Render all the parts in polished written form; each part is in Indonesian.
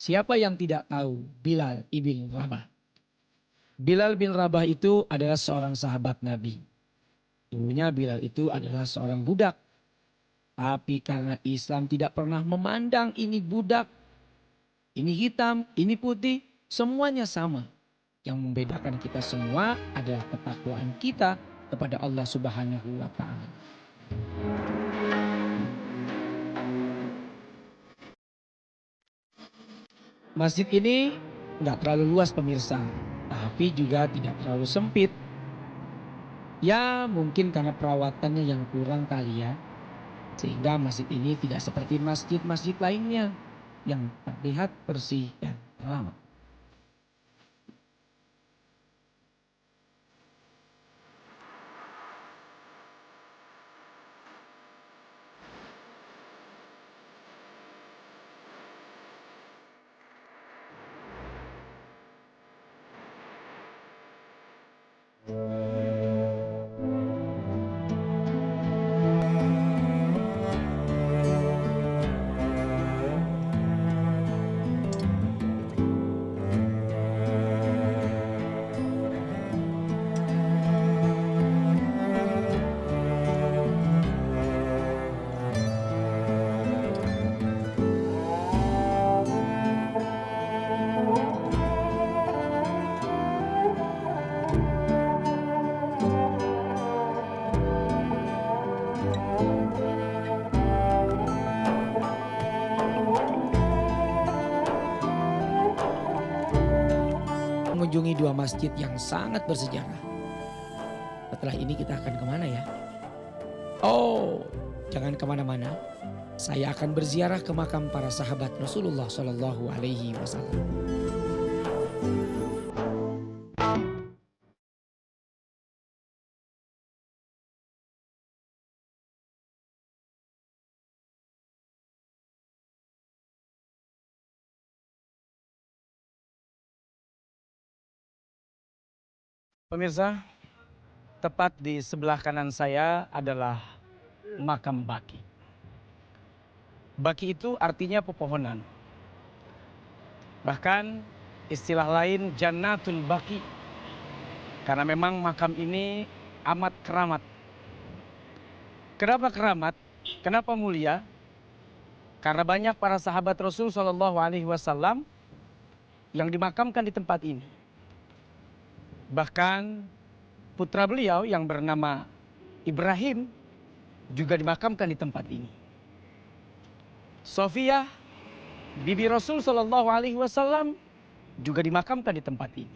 Siapa yang tidak tahu Bilal ibn Rabah? Bilal bin Rabah itu adalah seorang sahabat Nabi. Dulunya Bilal itu adalah seorang budak. Tapi karena Islam tidak pernah memandang ini budak, ini hitam, ini putih, semuanya sama. Yang membedakan kita semua adalah ketakwaan kita kepada Allah Subhanahu wa Ta'ala. Masjid ini nggak terlalu luas pemirsa, tapi juga tidak terlalu sempit. Ya mungkin karena perawatannya yang kurang kali ya. Sehingga masjid ini tidak seperti masjid-masjid lainnya yang terlihat bersih dan ramah. Mengunjungi dua masjid yang sangat bersejarah. Setelah ini kita akan kemana ya? Oh, jangan kemana-mana. Saya akan berziarah ke makam para sahabat Rasulullah Shallallahu Alaihi Wasallam. Pemirsa, tepat di sebelah kanan saya adalah makam Baki. Baki itu artinya pepohonan. Bahkan istilah lain Jannatul Baki. Karena memang makam ini amat keramat. Kenapa keramat? Kenapa mulia? Karena banyak para sahabat Rasul Shallallahu Alaihi Wasallam yang dimakamkan di tempat ini. Bahkan putra beliau yang bernama Ibrahim juga dimakamkan di tempat ini. Sofia, bibi Rasul Shallallahu Alaihi Wasallam juga dimakamkan di tempat ini.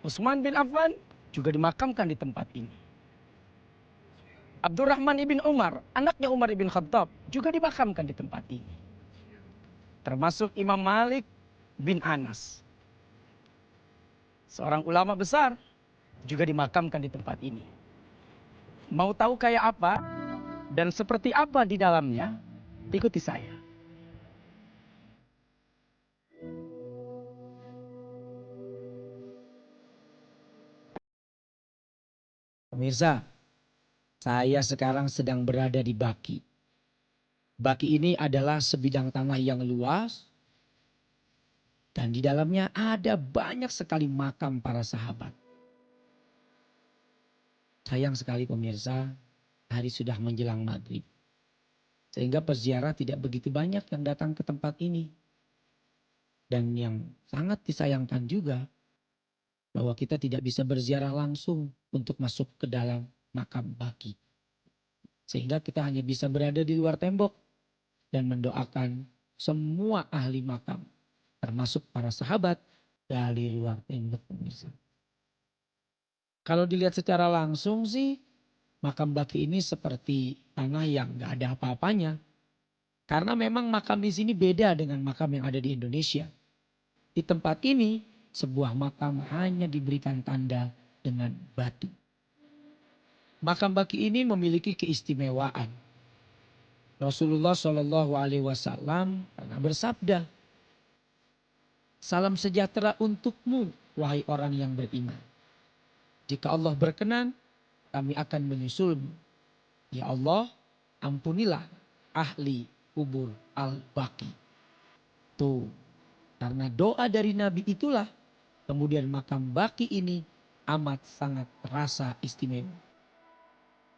Utsman bin Affan juga dimakamkan di tempat ini. Abdurrahman ibn Umar, anaknya Umar ibn Khattab, juga dimakamkan di tempat ini. Termasuk Imam Malik bin Anas, seorang ulama besar, juga dimakamkan di tempat ini. Mau tahu kayak apa dan seperti apa di dalamnya? Ikuti saya. Pemirsa, saya sekarang sedang berada di Baki. Baki ini adalah sebidang tanah yang luas dan di dalamnya ada banyak sekali makam para sahabat. Sayang sekali pemirsa, hari sudah menjelang maghrib. Sehingga peziarah tidak begitu banyak yang datang ke tempat ini. Dan yang sangat disayangkan juga bahwa kita tidak bisa berziarah langsung untuk masuk ke dalam makam Baki. Sehingga kita hanya bisa berada di luar tembok dan mendoakan semua ahli makam, termasuk para sahabat dari luar tembok pemirsa. Kalau dilihat secara langsung sih, makam Baki ini seperti tanah yang gak ada apa-apanya. Karena memang makam di sini beda dengan makam yang ada di Indonesia. Di tempat ini, sebuah makam hanya diberikan tanda dengan batu. Makam Baki ini memiliki keistimewaan. Rasulullah Shallallahu Alaihi Wasallam pernah bersabda, "Salam sejahtera untukmu, wahai orang yang beriman. Jika Allah berkenan, kami akan menyusulmu. Ya Allah, ampunilah ahli kubur al-Baqi." Tuh, karena doa dari Nabi itulah kemudian makam Baqi ini amat sangat terasa istimewa.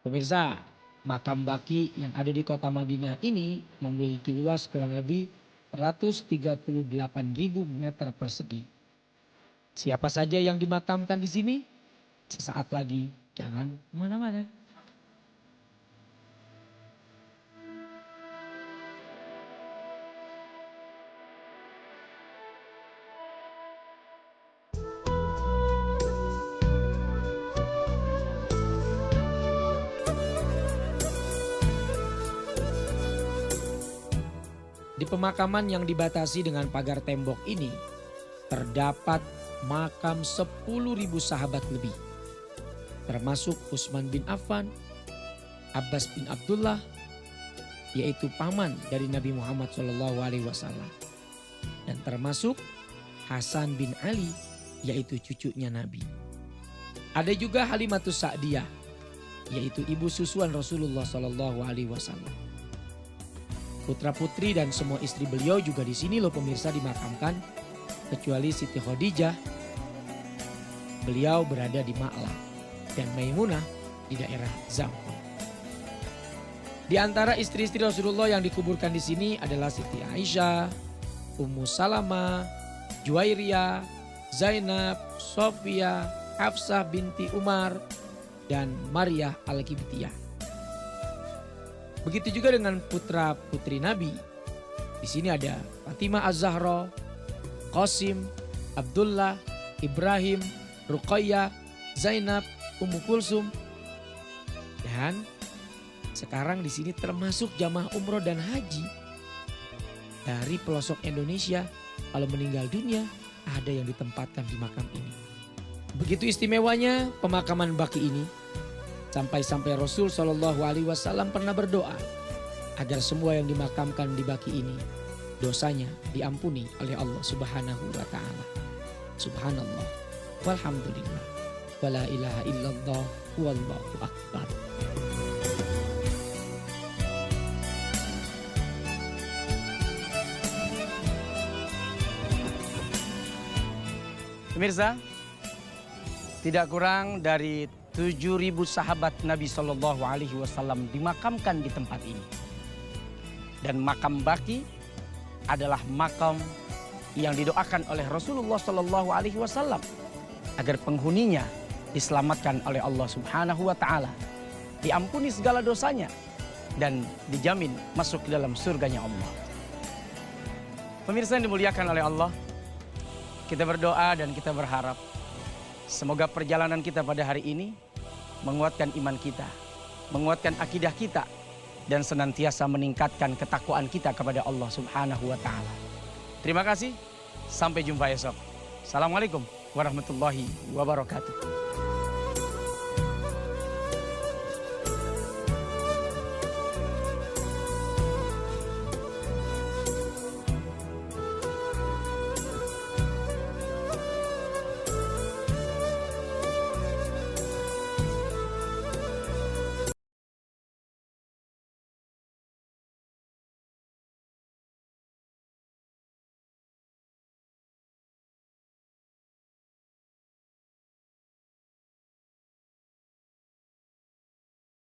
Pemirsa, makam Baqi yang ada di kota Madinah ini memiliki luas kurang lebih 138.000 meter persegi. Siapa saja yang dimakamkan di sini? Sesaat lagi, jangan kemana-mana. Di pemakaman yang dibatasi dengan pagar tembok ini, terdapat makam 10.000 sahabat lebih. Termasuk Utsman bin Affan, Abbas bin Abdullah, yaitu paman dari Nabi Muhammad SAW. Dan termasuk Hasan bin Ali, yaitu cucunya Nabi. Ada juga Halimatus Sa'diyah, yaitu ibu susuan Rasulullah SAW. Putra putri dan semua istri beliau juga di sini loh pemirsa dimakamkan, kecuali Siti Khadijah. Beliau berada di Ma'la dan Maimunah di daerah Zamfar. Di antara istri-istri Rasulullah yang dikuburkan di sini adalah Siti Aisyah, Ummu Salamah, Juwairiyah, Zainab, Sofia, Hafsah binti Umar, dan Maryah Al-Qibtiyah. Begitu juga dengan putra-putri Nabi. Di sini ada Fatimah Az-Zahra, Qasim, Abdullah, Ibrahim, Ruqayyah, Zainab, Ummu Kulsum. Dan sekarang di sini termasuk jamaah umroh dan haji dari pelosok Indonesia. Kalau meninggal dunia ada yang ditempatkan di makam ini. Begitu istimewanya pemakaman Baqi ini. Sampai-sampai Rasul SAW pernah berdoa agar semua yang dimakamkan di Baqi ini dosanya diampuni oleh Allah Subhanahu wa taala. Subhanallah walhamdulillah wala ilaha illallah wallahu akbar. Pemirsa, tidak kurang dari 7.000 sahabat Nabi SAW dimakamkan di tempat ini. Dan makam Baqi adalah makam yang didoakan oleh Rasulullah SAW agar penghuninya diselamatkan oleh Allah Subhanahu wa taala, diampuni segala dosanya dan dijamin masuk ke dalam surganya Allah. Pemirsa yang dimuliakan oleh Allah, kita berdoa dan kita berharap semoga perjalanan kita pada hari ini menguatkan iman kita, menguatkan akidah kita, dan senantiasa meningkatkan ketakwaan kita kepada Allah Subhanahu wa taala. Terima kasih, sampai jumpa esok. Assalamualaikum warahmatullahi wabarakatuh.